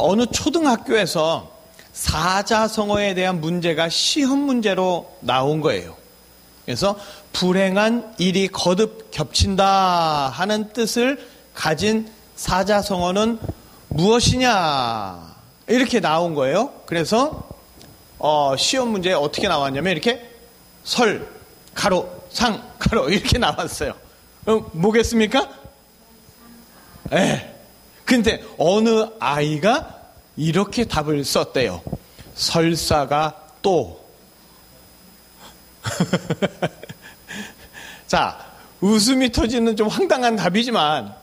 어느 초등학교에서 사자성어에 대한 문제가 시험 문제로 나온 거예요. 그래서 불행한 일이 거듭 겹친다 하는 뜻을 가진 사자성어는 무엇이냐 이렇게 나온 거예요. 그래서 시험 문제에 어떻게 나왔냐면 이렇게 설, 가로, 상, 가로 이렇게 나왔어요. 뭐겠습니까? 근데 어느 아이가 이렇게 답을 썼대요. 설사가 또. 자, 웃음이 터지는 좀 황당한 답이지만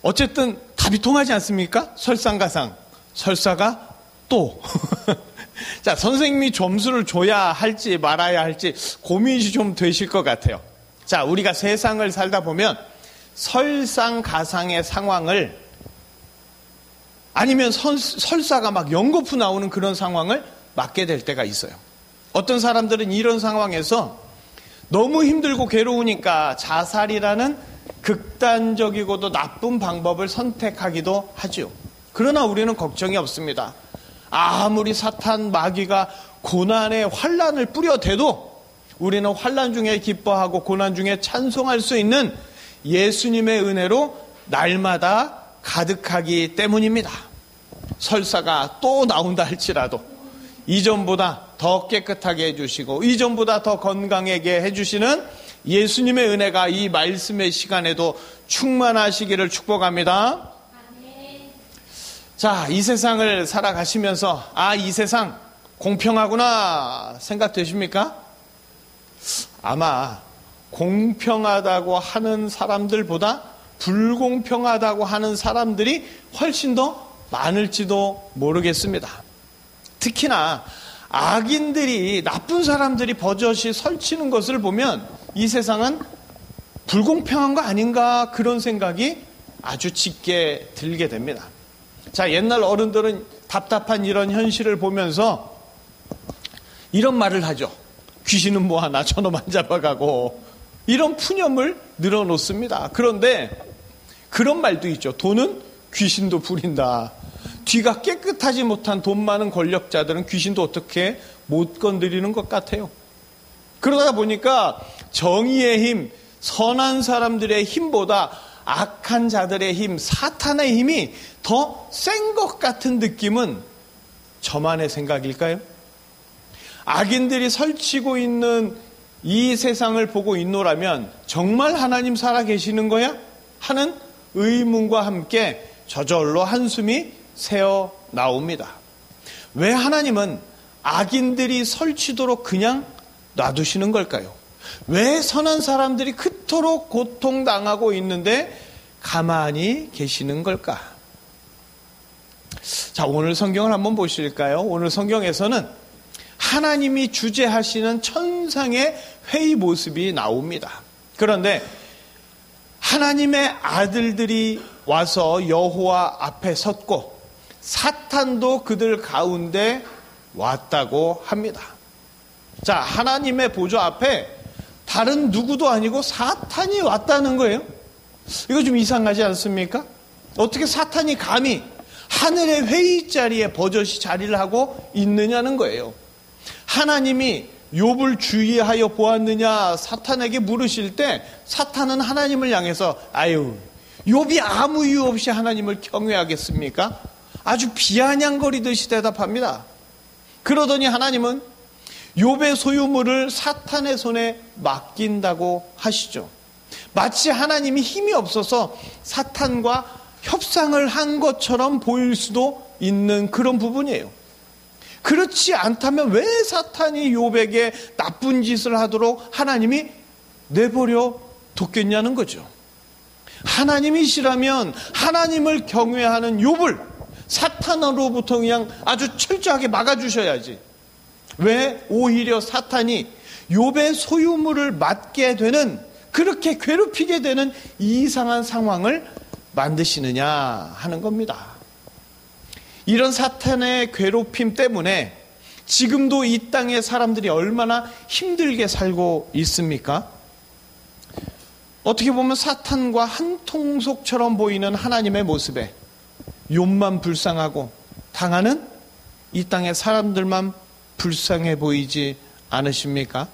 어쨌든 답이 통하지 않습니까? 설상가상, 설사가 또. 자, 선생님이 점수를 줘야 할지 말아야 할지 고민이 좀 되실 것 같아요. 자, 우리가 세상을 살다 보면 설상가상의 상황을 아니면 설사가 막 연거푸 나오는 그런 상황을 맞게 될 때가 있어요. 어떤 사람들은 이런 상황에서 너무 힘들고 괴로우니까 자살이라는 극단적이고도 나쁜 방법을 선택하기도 하죠. 그러나 우리는 걱정이 없습니다. 아무리 사탄 마귀가 고난의 환난을 뿌려대도 우리는 환난 중에 기뻐하고 고난 중에 찬송할 수 있는 예수님의 은혜로 날마다 가득하기 때문입니다. 설사가 또 나온다 할지라도 이전보다 더 깨끗하게 해주시고 이전보다 더 건강하게 해주시는 예수님의 은혜가 이 말씀의 시간에도 충만하시기를 축복합니다. 자, 이 세상을 살아가시면서 이 세상 공평하구나 생각되십니까? 아마 공평하다고 하는 사람들보다 불공평하다고 하는 사람들이 훨씬 더 많을지도 모르겠습니다. 특히나 악인들이, 나쁜 사람들이 버젓이 설치는 것을 보면 이 세상은 불공평한 거 아닌가 그런 생각이 아주 짙게 들게 됩니다. 자, 옛날 어른들은 답답한 이런 현실을 보면서 이런 말을 하죠. 귀신은 뭐하나 저놈 안 잡아가고 이런 푸념을 늘어놓습니다. 그런데 그런 말도 있죠. 돈은 귀신도 부린다. 뒤가 깨끗하지 못한 돈 많은 권력자들은 귀신도 어떻게 못 건드리는 것 같아요. 그러다 보니까 정의의 힘, 선한 사람들의 힘보다 악한 자들의 힘, 사탄의 힘이 더 센 것 같은 느낌은 저만의 생각일까요? 악인들이 설치고 있는 이 세상을 보고 있노라면 정말 하나님 살아계시는 거야? 하는 의문과 함께 저절로 한숨이 새어 나옵니다. 왜 하나님은 악인들이 설치도록 그냥 놔두시는 걸까요? 왜 선한 사람들이 그토록 고통당하고 있는데 가만히 계시는 걸까? 자, 오늘 성경을 한번 보실까요? 오늘 성경에서는 하나님이 주재하시는 천상의 회의 모습이 나옵니다. 그런데 하나님의 아들들이 와서 여호와 앞에 섰고 사탄도 그들 가운데 왔다고 합니다. 자, 하나님의 보좌 앞에 다른 누구도 아니고 사탄이 왔다는 거예요. 이거 좀 이상하지 않습니까? 어떻게 사탄이 감히 하늘의 회의 자리에 버젓이 자리를 하고 있느냐는 거예요. 하나님이 욥을 주의하여 보았느냐 사탄에게 물으실 때 사탄은 하나님을 향해서 욥이 아무 이유 없이 하나님을 경외하겠습니까? 아주 비아냥거리듯이 대답합니다. 그러더니 하나님은 욥의 소유물을 사탄의 손에 맡긴다고 하시죠. 마치 하나님이 힘이 없어서 사탄과 협상을 한 것처럼 보일 수도 있는 그런 부분이에요. 그렇지 않다면 왜 사탄이 욥에게 나쁜 짓을 하도록 하나님이 내버려 뒀겠냐는 거죠. 하나님이시라면 하나님을 경외하는 욥을 사탄으로부터 그냥 아주 철저하게 막아주셔야지. 왜 오히려 사탄이 욥의 소유물을 맡게 되는, 그렇게 괴롭히게 되는 이상한 상황을 만드시느냐 하는 겁니다. 이런 사탄의 괴롭힘 때문에 지금도 이 땅의 사람들이 얼마나 힘들게 살고 있습니까? 어떻게 보면 사탄과 한 통속처럼 보이는 하나님의 모습에 욥만 불쌍하고 당하는 이 땅의 사람들만 불쌍해 보이지 않으십니까?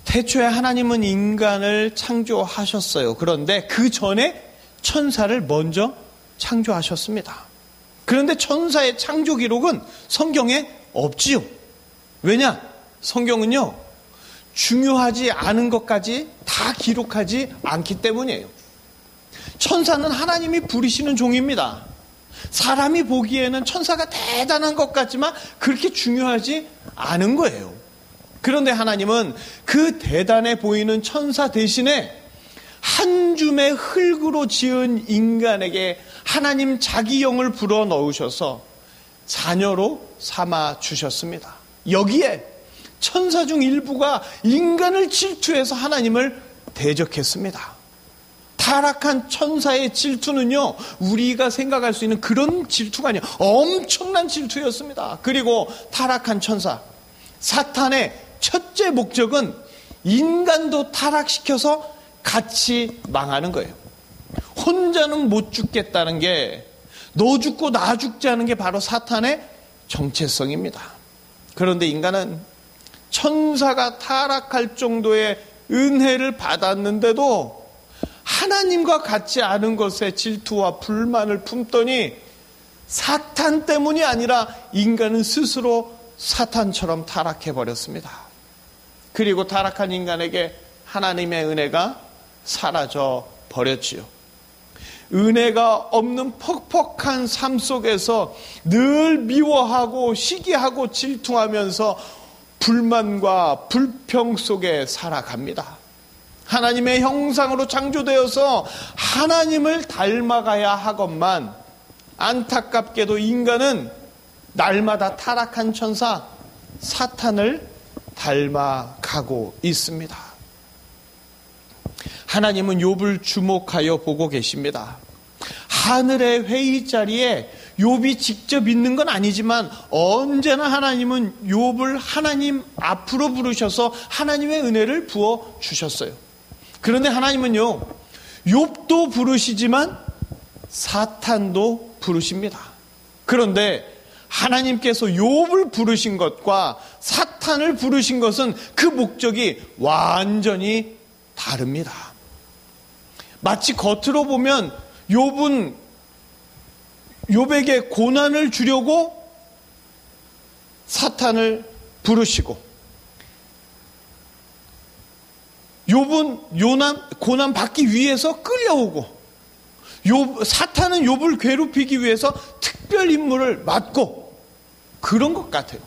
태초에 하나님은 인간을 창조하셨어요. 그런데 그 전에 천사를 먼저 창조하셨습니다. 그런데 천사의 창조 기록은 성경에 없지요. 왜냐? 성경은요, 중요하지 않은 것까지 다 기록하지 않기 때문이에요. 천사는 하나님이 부리시는 종입니다. 사람이 보기에는 천사가 대단한 것 같지만 그렇게 중요하지 않은 거예요. 그런데 하나님은 그 대단해 보이는 천사 대신에 한 줌의 흙으로 지은 인간에게 하나님 자기 영을 불어 넣으셔서 자녀로 삼아 주셨습니다. 여기에 천사 중 일부가 인간을 질투해서 하나님을 대적했습니다. 타락한 천사의 질투는요, 우리가 생각할 수 있는 그런 질투가 아니에요. 엄청난 질투였습니다. 그리고 타락한 천사, 사탄의 첫째 목적은 인간도 타락시켜서 같이 망하는 거예요. 혼자는 못 죽겠다는 게, 너 죽고 나 죽지 않은 게 바로 사탄의 정체성입니다. 그런데 인간은 천사가 타락할 정도의 은혜를 받았는데도 하나님과 같지 않은 것에 질투와 불만을 품더니 사탄 때문이 아니라 인간은 스스로 사탄처럼 타락해버렸습니다. 그리고 타락한 인간에게 하나님의 은혜가 사라져 버렸지요. 은혜가 없는 퍽퍽한 삶 속에서 늘 미워하고 시기하고 질투하면서 불만과 불평 속에 살아갑니다. 하나님의 형상으로 창조되어서 하나님을 닮아가야 하건만 안타깝게도 인간은 날마다 타락한 천사 사탄을 닮아가고 있습니다. 하나님은 욥을 주목하여 보고 계십니다. 하늘의 회의 자리에 욥이 직접 있는 건 아니지만 언제나 하나님은 욥을 하나님 앞으로 부르셔서 하나님의 은혜를 부어 주셨어요. 그런데 하나님은요, 욥도 부르시지만 사탄도 부르십니다. 그런데 하나님께서 욥을 부르신 것과 사탄을 부르신 것은 그 목적이 완전히 다릅니다. 마치 겉으로 보면 욥은 욥에게 고난을 주려고 사탄을 부르시고, 욥은 고난 받기 위해서 끌려오고, 사탄은 욥을 괴롭히기 위해서 특별 임무를 맡고, 그런 것 같아요.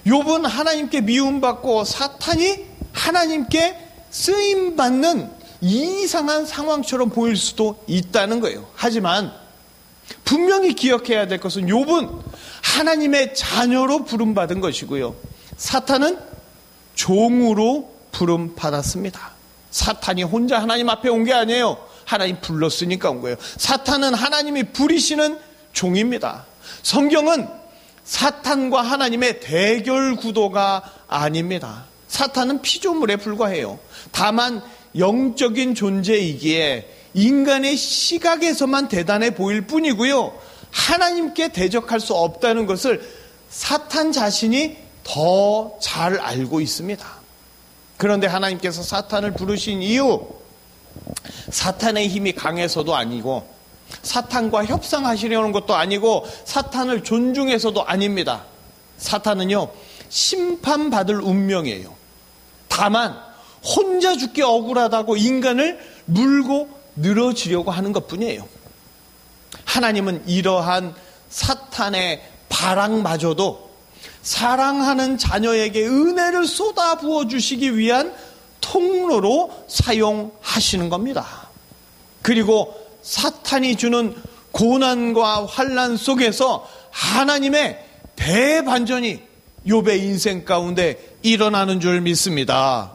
욥은 하나님께 미움받고 사탄이 하나님께 쓰임받는 이상한 상황처럼 보일 수도 있다는 거예요. 하지만 분명히 기억해야 될 것은 욥은 하나님의 자녀로 부름받은 것이고요, 사탄은 종으로 부름받았습니다. 사탄이 혼자 하나님 앞에 온 게 아니에요. 하나님 불렀으니까 온 거예요. 사탄은 하나님이 부리시는 종입니다. 성경은 사탄과 하나님의 대결 구도가 아닙니다. 사탄은 피조물에 불과해요. 다만 영적인 존재이기에 인간의 시각에서만 대단해 보일 뿐이고요, 하나님께 대적할 수 없다는 것을 사탄 자신이 더 잘 알고 있습니다. 그런데 하나님께서 사탄을 부르신 이유, 사탄의 힘이 강해서도 아니고 사탄과 협상하시려는 것도 아니고 사탄을 존중해서도 아닙니다. 사탄은요, 심판받을 운명이에요. 다만 혼자 죽기 억울하다고 인간을 물고 늘어지려고 하는 것뿐이에요. 하나님은 이러한 사탄의 발악마저도 사랑하는 자녀에게 은혜를 쏟아 부어 주시기 위한 통로로 사용하시는 겁니다. 그리고 사탄이 주는 고난과 환난 속에서 하나님의 대반전이 욥의 인생 가운데 일어나는 줄 믿습니다.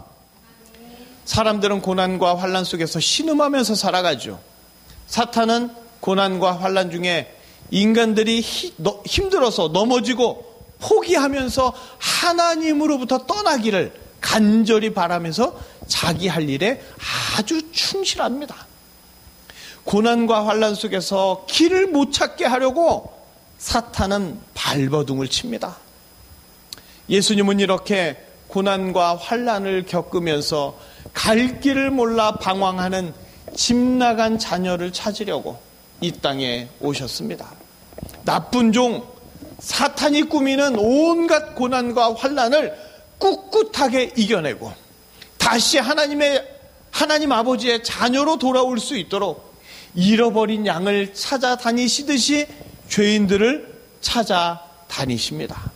사람들은 고난과 환난 속에서 신음하면서 살아가죠. 사탄은 고난과 환난 중에 인간들이 힘들어서 넘어지고 포기하면서 하나님으로부터 떠나기를 간절히 바라면서 자기 할 일에 아주 충실합니다. 고난과 환난 속에서 길을 못 찾게 하려고 사탄은 발버둥을 칩니다. 예수님은 이렇게 고난과 환난을 겪으면서 갈 길을 몰라 방황하는 집 나간 자녀를 찾으려고 이 땅에 오셨습니다. 나쁜 종 사탄이 꾸미는 온갖 고난과 환난을 꿋꿋하게 이겨내고 다시 하나님 아버지의 자녀로 돌아올 수 있도록 잃어버린 양을 찾아다니시듯이 죄인들을 찾아다니십니다.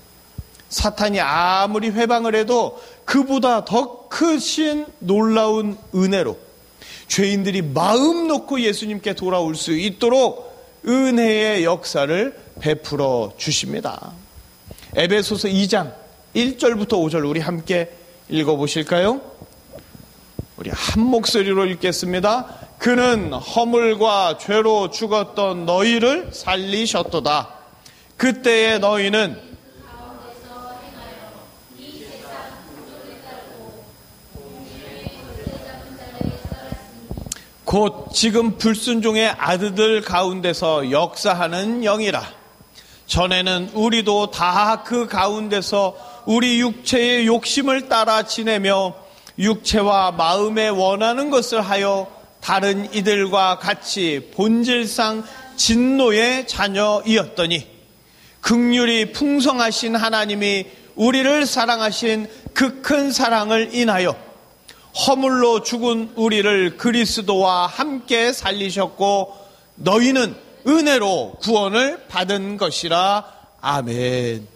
사탄이 아무리 회방을 해도 그보다 더 크신 놀라운 은혜로 죄인들이 마음 놓고 예수님께 돌아올 수 있도록 은혜의 역사를 베풀어 주십니다. 에베소서 2장 1절부터 5절 우리 함께 읽어보실까요? 우리 한 목소리로 읽겠습니다. 그는 허물과 죄로 죽었던 너희를 살리셨도다. 그때의 너희는 곧 지금 불순종의 아들들 가운데서 역사하는 영이라. 전에는 우리도 다 그 가운데서 우리 육체의 욕심을 따라 지내며 육체와 마음에 원하는 것을 하여 다른 이들과 같이 본질상 진노의 자녀이었더니 긍휼이 풍성하신 하나님이 우리를 사랑하신 그 큰 사랑을 인하여 허물로 죽은 우리를 그리스도와 함께 살리셨고 너희는 은혜로 구원을 받은 것이라. 아멘.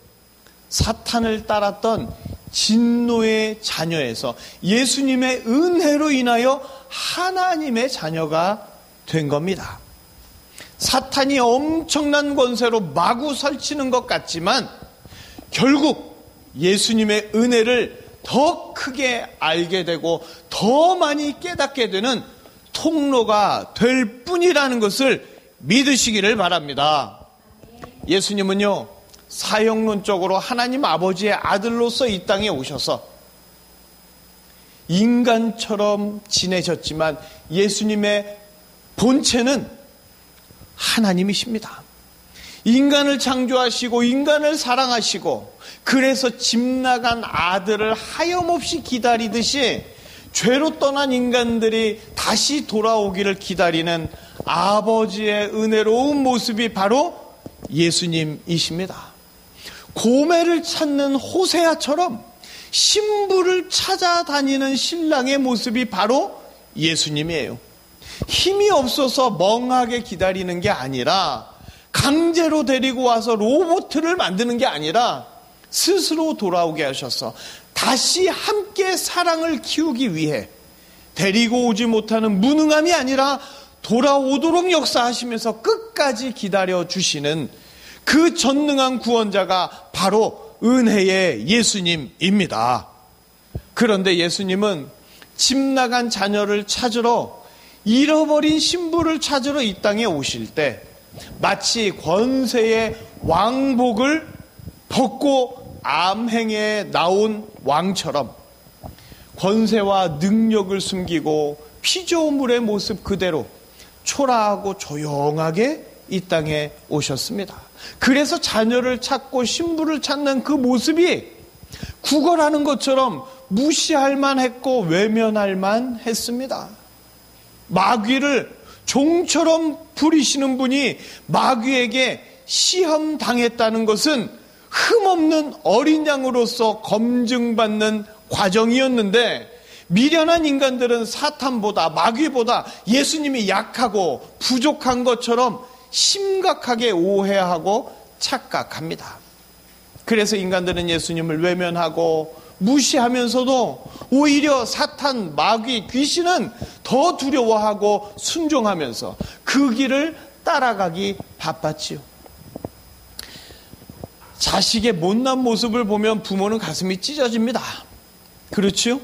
사탄을 따랐던 진노의 자녀에서 예수님의 은혜로 인하여 하나님의 자녀가 된 겁니다. 사탄이 엄청난 권세로 마구 설치는 것 같지만 결국 예수님의 은혜를 더 크게 알게 되고 더 많이 깨닫게 되는 통로가 될 뿐이라는 것을 믿으시기를 바랍니다. 예수님은요, 사형론적으로 하나님 아버지의 아들로서 이 땅에 오셔서 인간처럼 지내셨지만 예수님의 본체는 하나님이십니다. 인간을 창조하시고 인간을 사랑하시고 그래서 집 나간 아들을 하염없이 기다리듯이 죄로 떠난 인간들이 다시 돌아오기를 기다리는 아버지의 은혜로운 모습이 바로 예수님이십니다. 고매를 찾는 호세아처럼 신부를 찾아다니는 신랑의 모습이 바로 예수님이에요. 힘이 없어서 멍하게 기다리는 게 아니라 강제로 데리고 와서 로봇을 만드는 게 아니라 스스로 돌아오게 하셔서 다시 함께 사랑을 키우기 위해 데리고 오지 못하는 무능함이 아니라 돌아오도록 역사하시면서 끝까지 기다려주시는 그 전능한 구원자가 바로 은혜의 예수님입니다. 그런데 예수님은 집 나간 자녀를 찾으러 잃어버린 신부를 찾으러 이 땅에 오실 때 마치 권세의 왕복을 벗고 암행에 나온 왕처럼 권세와 능력을 숨기고 피조물의 모습 그대로 초라하고 조용하게 이 땅에 오셨습니다. 그래서 자녀를 찾고 신부를 찾는 그 모습이 구걸하는 것처럼 무시할 만했고 외면할 만했습니다. 마귀를 종처럼 부리시는 분이 마귀에게 시험당했다는 것은 흠없는 어린 양으로서 검증받는 과정이었는데 미련한 인간들은 사탄보다 마귀보다 예수님이 약하고 부족한 것처럼 심각하게 오해하고 착각합니다. 그래서 인간들은 예수님을 외면하고 무시하면서도 오히려 사탄, 마귀, 귀신은 더 두려워하고 순종하면서 그 길을 따라가기 바빴지요. 자식의 못난 모습을 보면 부모는 가슴이 찢어집니다. 그렇지요?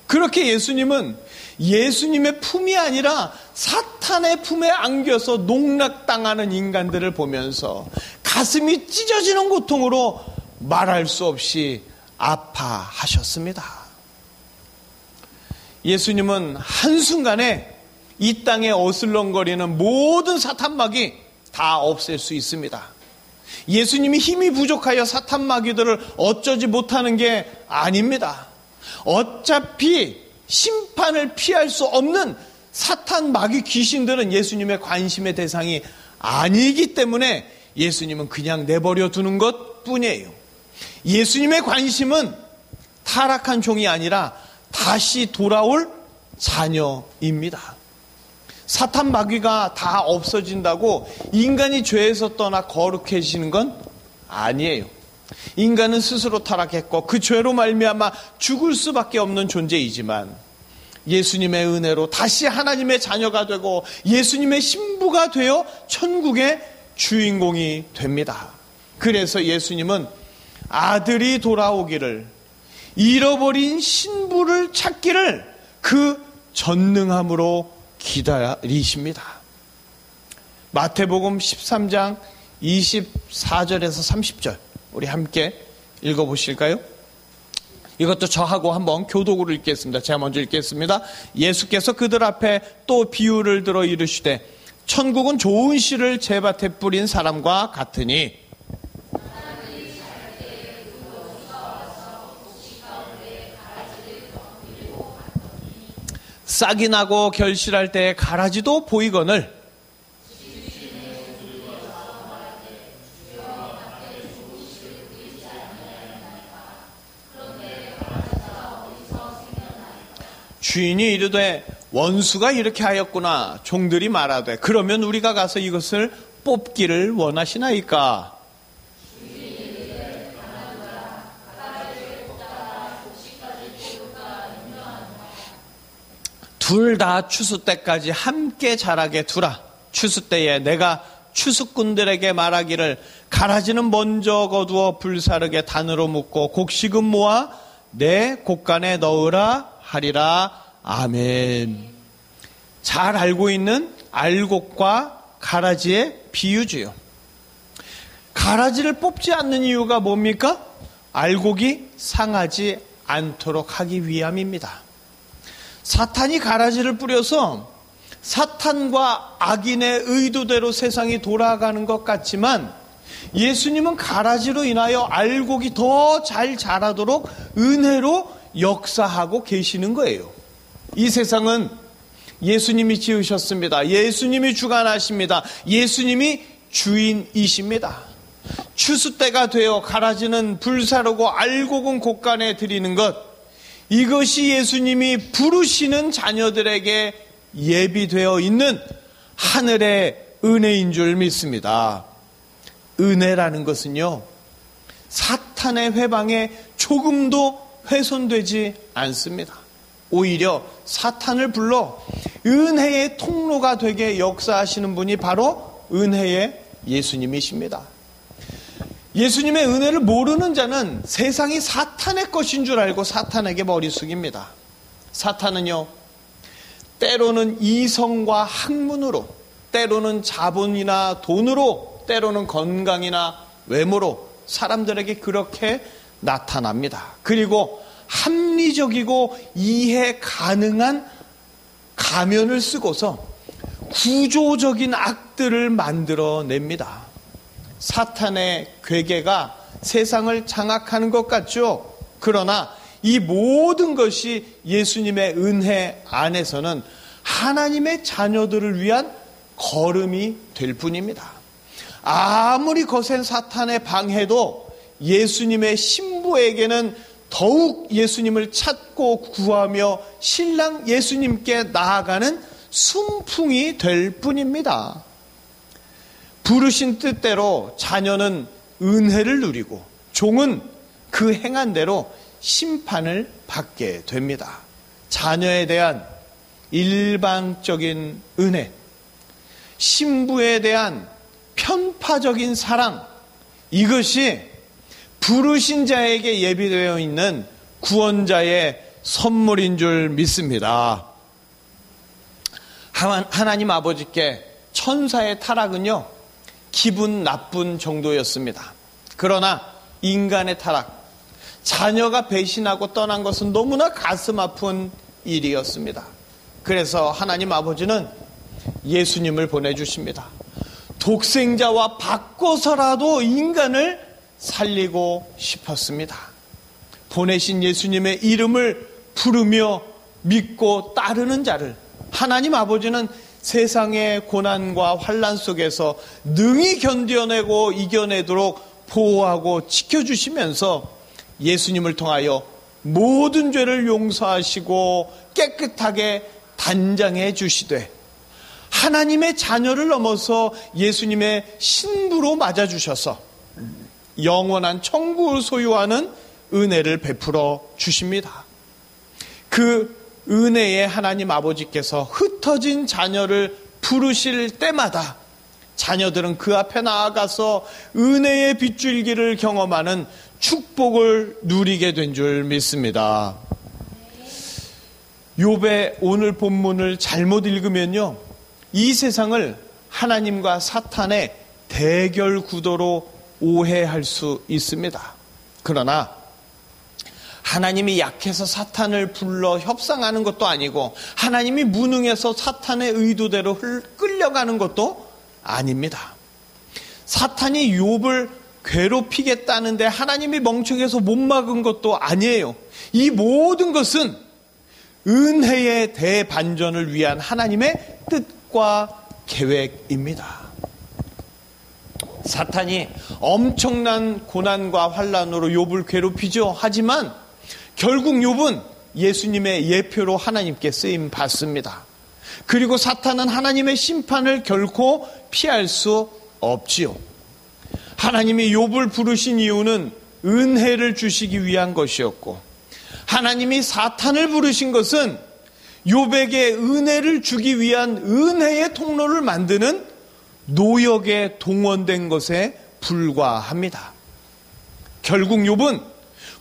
그렇게 예수님은 예수님의 품이 아니라 사탄의 품에 안겨서 농락당하는 인간들을 보면서 가슴이 찢어지는 고통으로 말할 수 없이 아파하셨습니다. 예수님은 한순간에 이 땅에 어슬렁거리는 모든 사탄마귀 다 없앨 수 있습니다. 예수님이 힘이 부족하여 사탄마귀들을 어쩌지 못하는 게 아닙니다. 어차피 심판을 피할 수 없는 사탄마귀 귀신들은 예수님의 관심의 대상이 아니기 때문에 예수님은 그냥 내버려 두는 것 뿐이에요. 예수님의 관심은 타락한 종이 아니라 다시 돌아올 자녀입니다. 사탄 마귀가 다 없어진다고 인간이 죄에서 떠나 거룩해지는 건 아니에요. 인간은 스스로 타락했고 그 죄로 말미암아 죽을 수밖에 없는 존재이지만 예수님의 은혜로 다시 하나님의 자녀가 되고 예수님의 신부가 되어 천국의 주인공이 됩니다. 그래서 예수님은 아들이 돌아오기를, 잃어버린 신부를 찾기를 그 전능함으로 기다리십니다. 마태복음 13장 24절에서 30절 우리 함께 읽어보실까요? 이것도 저하고 한번 교독으로 읽겠습니다. 제가 먼저 읽겠습니다. 예수께서 그들 앞에 또 비유를 들어 이르시되 천국은 좋은 씨를 제밭에 뿌린 사람과 같으니 싹이 나고 결실할 때 가라지도 보이거늘 주인이 이르되 원수가 이렇게 하였구나. 종들이 말하되 그러면 우리가 가서 이것을 뽑기를 원하시나이까? 둘 다 추수 때까지 함께 자라게 두라. 추수 때에 내가 추수꾼들에게 말하기를 가라지는 먼저 거두어 불사르게 단으로 묶고 곡식은 모아 내 곡간에 넣으라 하리라. 아멘. 잘 알고 있는 알곡과 가라지의 비유지요. 가라지를 뽑지 않는 이유가 뭡니까? 알곡이 상하지 않도록 하기 위함입니다. 사탄이 가라지를 뿌려서 사탄과 악인의 의도대로 세상이 돌아가는 것 같지만 예수님은 가라지로 인하여 알곡이 더 잘 자라도록 은혜로 역사하고 계시는 거예요. 이 세상은 예수님이 지으셨습니다. 예수님이 주관하십니다. 예수님이 주인이십니다. 추수 때가 되어 가라지는 불사르고 알곡은 곡간에 들이는 것, 이것이 예수님이 부르시는 자녀들에게 예비되어 있는 하늘의 은혜인 줄 믿습니다. 은혜라는 것은요, 사탄의 회방에 조금도 훼손되지 않습니다. 오히려 사탄을 불러 은혜의 통로가 되게 역사하시는 분이 바로 은혜의 예수님이십니다. 예수님의 은혜를 모르는 자는 세상이 사탄의 것인 줄 알고 사탄에게 머리 숙입니다. 사탄은요, 때로는 이성과 학문으로, 때로는 자본이나 돈으로, 때로는 건강이나 외모로 사람들에게 그렇게 나타납니다. 그리고 합리적이고 이해 가능한 가면을 쓰고서 구조적인 악들을 만들어냅니다. 사탄의 괴계가 세상을 장악하는 것 같죠? 그러나 이 모든 것이 예수님의 은혜 안에서는 하나님의 자녀들을 위한 걸음이 될 뿐입니다. 아무리 거센 사탄의 방해도 예수님의 신부에게는 더욱 예수님을 찾고 구하며 신랑 예수님께 나아가는 순풍이 될 뿐입니다. 부르신 뜻대로 자녀는 은혜를 누리고 종은 그 행한 대로 심판을 받게 됩니다. 자녀에 대한 일방적인 은혜, 신부에 대한 편파적인 사랑, 이것이 부르신 자에게 예비되어 있는 구원자의 선물인 줄 믿습니다. 하나님 아버지께 천사의 타락은요, 기분 나쁜 정도였습니다. 그러나 인간의 타락, 자녀가 배신하고 떠난 것은 너무나 가슴 아픈 일이었습니다. 그래서 하나님 아버지는 예수님을 보내주십니다. 독생자와 바꿔서라도 인간을 살리고 싶었습니다. 보내신 예수님의 이름을 부르며 믿고 따르는 자를 하나님 아버지는 세상의 고난과 환난 속에서 능히 견뎌내고 이겨내도록 보호하고 지켜주시면서 예수님을 통하여 모든 죄를 용서하시고 깨끗하게 단장해 주시되 하나님의 자녀를 넘어서 예수님의 신부로 맞아주셔서 영원한 천국을 소유하는 은혜를 베풀어 주십니다. 그 은혜에 하나님 아버지께서 흩어진 자녀를 부르실 때마다 자녀들은 그 앞에 나아가서 은혜의 빗줄기를 경험하는 축복을 누리게 된 줄 믿습니다. 욥의 오늘 본문을 잘못 읽으면요, 이 세상을 하나님과 사탄의 대결 구도로 오해할 수 있습니다. 그러나 하나님이 약해서 사탄을 불러 협상하는 것도 아니고 하나님이 무능해서 사탄의 의도대로 끌려가는 것도 아닙니다. 사탄이 욥을 괴롭히겠다는데 하나님이 멍청해서 못 막은 것도 아니에요. 이 모든 것은 은혜의 대반전을 위한 하나님의 뜻과 계획입니다. 사탄이 엄청난 고난과 환난으로 욥을 괴롭히죠. 하지만 결국 욥은 예수님의 예표로 하나님께 쓰임 받습니다. 그리고 사탄은 하나님의 심판을 결코 피할 수 없지요. 하나님이 욥을 부르신 이유는 은혜를 주시기 위한 것이었고, 하나님이 사탄을 부르신 것은 욥에게 은혜를 주기 위한 은혜의 통로를 만드는 노역에 동원된 것에 불과합니다. 결국 욥은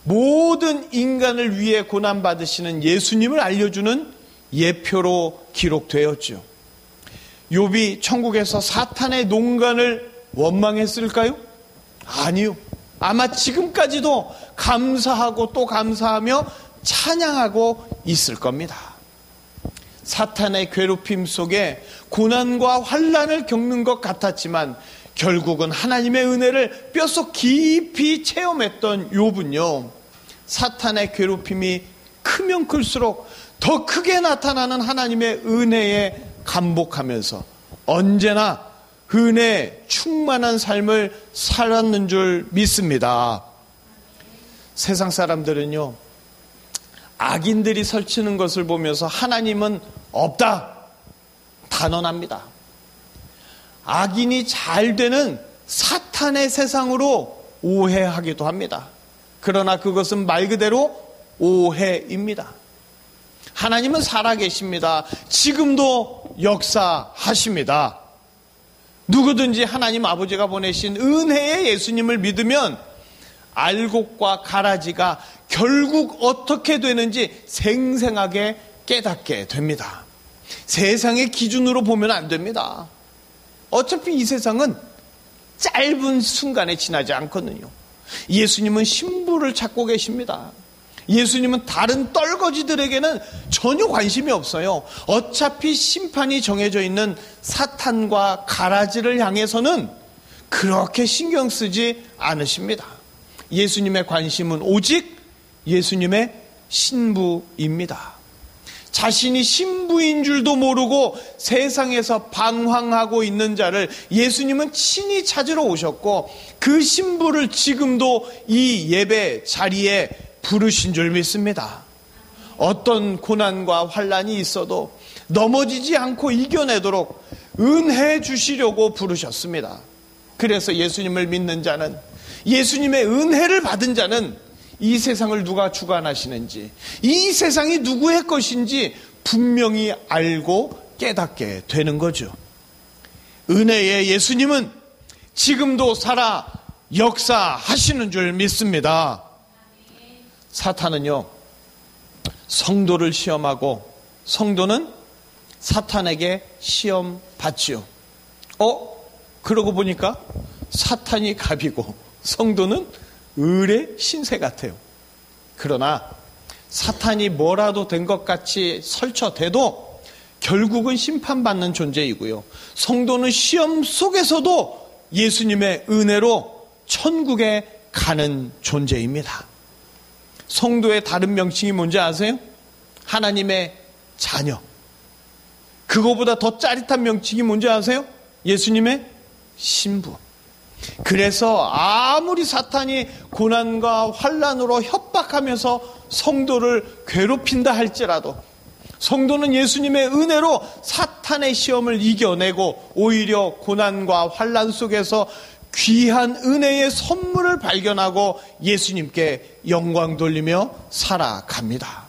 모든 인간을 위해 고난받으시는 예수님을 알려주는 예표로 기록되었죠. 욥이 천국에서 사탄의 농간을 원망했을까요? 아니요. 아마 지금까지도 감사하고 또 감사하며 찬양하고 있을 겁니다. 사탄의 괴롭힘 속에 고난과 환난을 겪는 것 같았지만 결국은 하나님의 은혜를 뼛속 깊이 체험했던 욥은요, 사탄의 괴롭힘이 크면 클수록 더 크게 나타나는 하나님의 은혜에 감복하면서 언제나 은혜에 충만한 삶을 살았는 줄 믿습니다. 세상 사람들은요, 악인들이 설치는 것을 보면서 하나님은 없다 단언합니다. 악인이 잘 되는 사탄의 세상으로 오해하기도 합니다. 그러나 그것은 말 그대로 오해입니다. 하나님은 살아계십니다. 지금도 역사하십니다. 누구든지 하나님 아버지가 보내신 은혜의 예수님을 믿으면 알곡과 가라지가 결국 어떻게 되는지 생생하게 깨닫게 됩니다. 세상의 기준으로 보면 안 됩니다. 어차피 이 세상은 짧은 순간에 지나지 않거든요. 예수님은 신부를 찾고 계십니다. 예수님은 다른 떨거지들에게는 전혀 관심이 없어요. 어차피 심판이 정해져 있는 사탄과 가라지를 향해서는 그렇게 신경 쓰지 않으십니다. 예수님의 관심은 오직 예수님의 신부입니다. 자신이 신부인 줄도 모르고 세상에서 방황하고 있는 자를 예수님은 친히 찾으러 오셨고, 그 신부를 지금도 이 예배 자리에 부르신 줄 믿습니다. 어떤 고난과 환난이 있어도 넘어지지 않고 이겨내도록 은혜 주시려고 부르셨습니다. 그래서 예수님을 믿는 자는, 예수님의 은혜를 받은 자는 이 세상을 누가 주관하시는지, 이 세상이 누구의 것인지 분명히 알고 깨닫게 되는 거죠. 은혜의 예수님은 지금도 살아 역사하시는 줄 믿습니다. 사탄은요, 성도를 시험하고 성도는 사탄에게 시험 받지요. 그러고 보니까 사탄이 갑이고 성도는 을의 신세 같아요. 그러나 사탄이 뭐라도 된 것 같이 설쳐대도 결국은 심판받는 존재이고요. 성도는 시험 속에서도 예수님의 은혜로 천국에 가는 존재입니다. 성도의 다른 명칭이 뭔지 아세요? 하나님의 자녀. 그거보다 더 짜릿한 명칭이 뭔지 아세요? 예수님의 신부. 그래서 아무리 사탄이 고난과 환난으로 협박하면서 성도를 괴롭힌다 할지라도 성도는 예수님의 은혜로 사탄의 시험을 이겨내고 오히려 고난과 환난 속에서 귀한 은혜의 선물을 발견하고 예수님께 영광 돌리며 살아갑니다.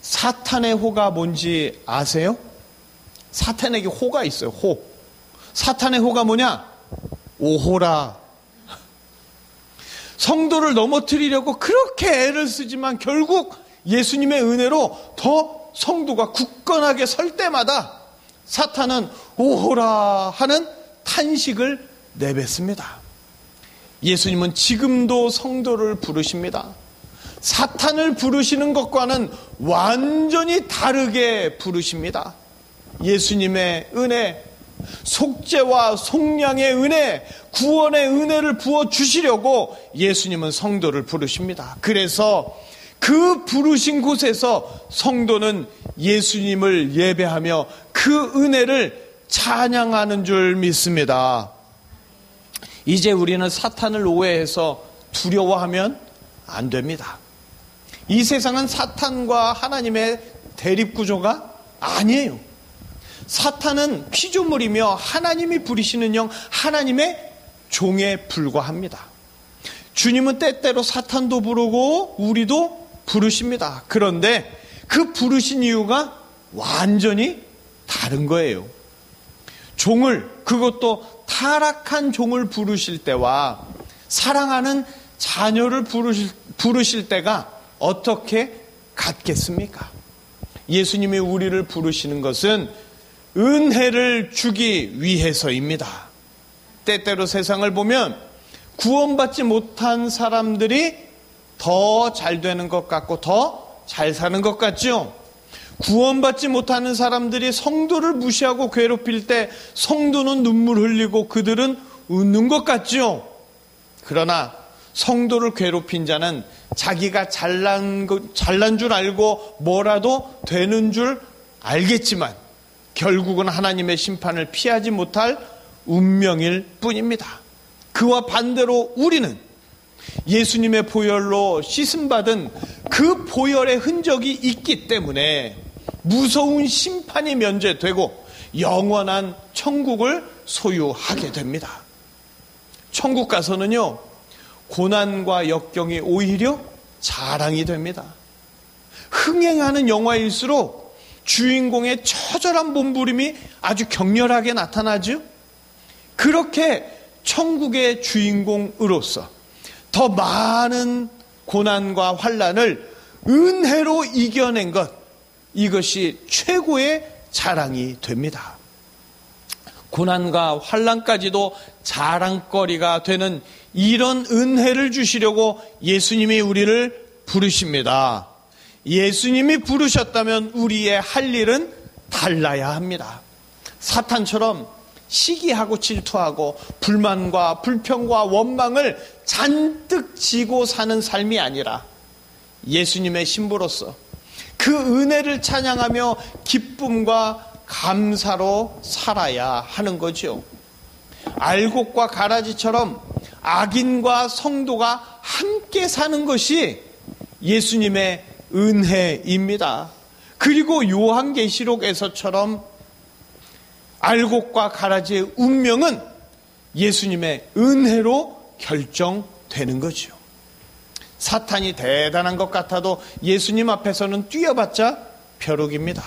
사탄의 호가 뭔지 아세요? 사탄에게 호가 있어요. 호. 사탄의 호가 뭐냐? 오호라. 성도를 넘어뜨리려고 그렇게 애를 쓰지만 결국 예수님의 은혜로 더 성도가 굳건하게 설 때마다 사탄은 오호라 하는 탄식을 내뱉습니다. 예수님은 지금도 성도를 부르십니다. 사탄을 부르시는 것과는 완전히 다르게 부르십니다. 예수님의 은혜, 속죄와 속량의 은혜, 구원의 은혜를 부어주시려고 예수님은 성도를 부르십니다. 그래서 그 부르신 곳에서 성도는 예수님을 예배하며 그 은혜를 찬양하는 줄 믿습니다. 이제 우리는 사탄을 오해해서 두려워하면 안 됩니다. 이 세상은 사탄과 하나님의 대립구조가 아니에요. 사탄은 피조물이며 하나님이 부리시는 영, 하나님의 종에 불과합니다. 주님은 때때로 사탄도 부르고 우리도 부르십니다. 그런데 그 부르신 이유가 완전히 다른 거예요. 종을, 그것도 타락한 종을 부르실 때와 사랑하는 자녀를 부르실 때가 어떻게 같겠습니까? 예수님이 우리를 부르시는 것은 은혜를 주기 위해서입니다. 때때로 세상을 보면 구원받지 못한 사람들이 더 잘 되는 것 같고 더 잘 사는 것 같죠? 구원받지 못하는 사람들이 성도를 무시하고 괴롭힐 때 성도는 눈물 흘리고 그들은 웃는 것 같죠? 그러나 성도를 괴롭힌 자는 자기가 잘난 줄 알고 뭐라도 되는 줄 알겠지만 결국은 하나님의 심판을 피하지 못할 운명일 뿐입니다. 그와 반대로 우리는 예수님의 보혈로 씻음받은 그 보혈의 흔적이 있기 때문에 무서운 심판이 면제되고 영원한 천국을 소유하게 됩니다. 천국 가서는요, 고난과 역경이 오히려 자랑이 됩니다. 흥행하는 영화일수록 주인공의 처절한 몸부림이 아주 격렬하게 나타나죠. 그렇게 천국의 주인공으로서 더 많은 고난과 환난을 은혜로 이겨낸 것, 이것이 최고의 자랑이 됩니다. 고난과 환난까지도 자랑거리가 되는 이런 은혜를 주시려고 예수님이 우리를 부르십니다. 예수님이 부르셨다면 우리의 할 일은 달라야 합니다. 사탄처럼 시기하고 질투하고 불만과 불평과 원망을 잔뜩 지고 사는 삶이 아니라 예수님의 신부로서 그 은혜를 찬양하며 기쁨과 감사로 살아야 하는 거죠. 알곡과 가라지처럼 악인과 성도가 함께 사는 것이 예수님의 은혜입니다. 그리고 요한계시록에서처럼 알곡과 가라지의 운명은 예수님의 은혜로 결정되는 거죠. 사탄이 대단한 것 같아도 예수님 앞에서는 뛰어봤자 벼룩입니다.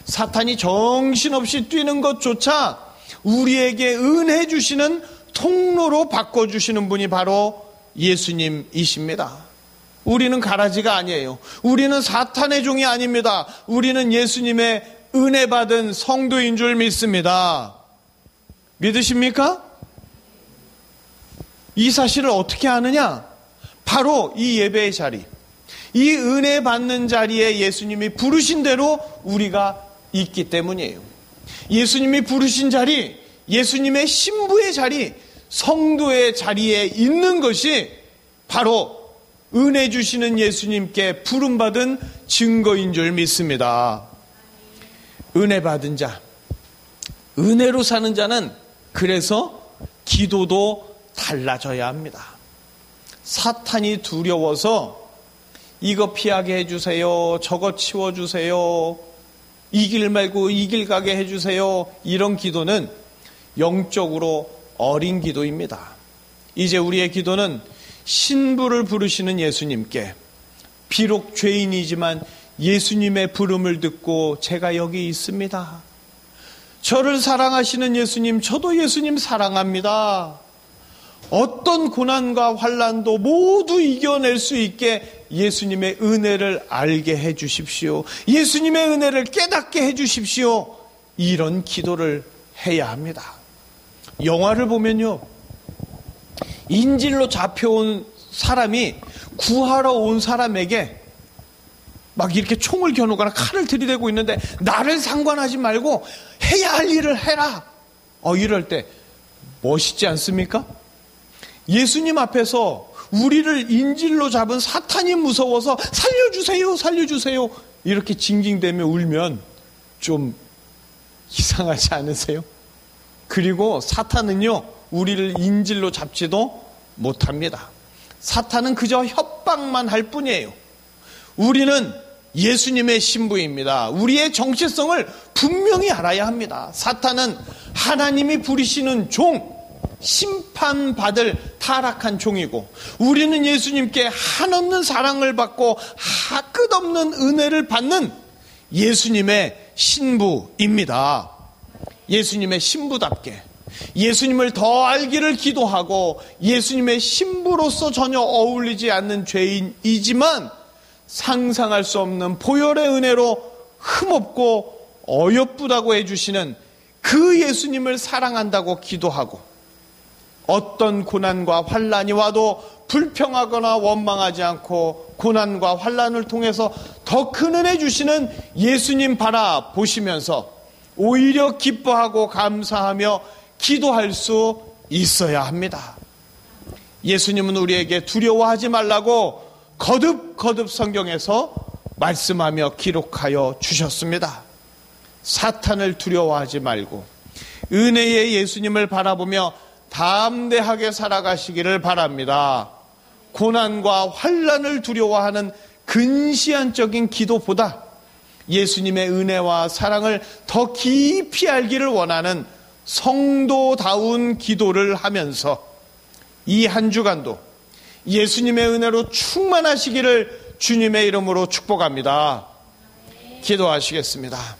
사탄이 정신없이 뛰는 것조차 우리에게 은혜 주시는 통로로 바꿔주시는 분이 바로 예수님이십니다. 우리는 가라지가 아니에요. 우리는 사탄의 종이 아닙니다. 우리는 예수님의 은혜 받은 성도인 줄 믿습니다. 믿으십니까? 이 사실을 어떻게 아느냐? 바로 이 예배의 자리, 이 은혜 받는 자리에 예수님이 부르신 대로 우리가 있기 때문이에요. 예수님이 부르신 자리, 예수님의 신부의 자리, 성도의 자리에 있는 것이 바로 은혜 주시는 예수님께 부름받은 증거인 줄 믿습니다. 은혜 받은 자, 은혜로 사는 자는 그래서 기도도 달라져야 합니다. 사탄이 두려워서 이거 피하게 해주세요, 저거 치워주세요, 이 길 말고 이 길 가게 해주세요, 이런 기도는 영적으로 어린 기도입니다. 이제 우리의 기도는 신부를 부르시는 예수님께, 비록 죄인이지만 예수님의 부름을 듣고 제가 여기 있습니다, 저를 사랑하시는 예수님, 저도 예수님 사랑합니다, 어떤 고난과 환난도 모두 이겨낼 수 있게 예수님의 은혜를 알게 해 주십시오, 예수님의 은혜를 깨닫게 해 주십시오, 이런 기도를 해야 합니다. 영화를 보면요, 인질로 잡혀온 사람이 구하러 온 사람에게 막 이렇게 총을 겨누거나 칼을 들이대고 있는데 나를 상관하지 말고 해야 할 일을 해라, 이럴 때 멋있지 않습니까? 예수님 앞에서 우리를 인질로 잡은 사탄이 무서워서 살려주세요, 살려주세요 이렇게 징징대며 울면 좀 이상하지 않으세요? 그리고 사탄은요, 우리를 인질로 잡지도 못합니다. 사탄은 그저 협박만 할 뿐이에요. 우리는 예수님의 신부입니다. 우리의 정체성을 분명히 알아야 합니다. 사탄은 하나님이 부리시는 종, 심판받을 타락한 종이고, 우리는 예수님께 한없는 사랑을 받고 끝없는 은혜를 받는 예수님의 신부입니다. 예수님의 신부답게 예수님을 더 알기를 기도하고 예수님의 신부로서 전혀 어울리지 않는 죄인이지만 상상할 수 없는 보혈의 은혜로 흠없고 어여쁘다고 해주시는 그 예수님을 사랑한다고 기도하고, 어떤 고난과 환난이 와도 불평하거나 원망하지 않고 고난과 환난을 통해서 더 큰 은혜 주시는 예수님 바라보시면서 오히려 기뻐하고 감사하며 기도할 수 있어야 합니다. 예수님은 우리에게 두려워하지 말라고 거듭 성경에서 말씀하며 기록하여 주셨습니다. 사탄을 두려워하지 말고 은혜의 예수님을 바라보며 담대하게 살아가시기를 바랍니다. 고난과 환난을 두려워하는 근시안적인 기도보다 예수님의 은혜와 사랑을 더 깊이 알기를 원하는 성도다운 기도를 하면서 이 한 주간도 예수님의 은혜로 충만하시기를 주님의 이름으로 축복합니다. 기도하시겠습니다.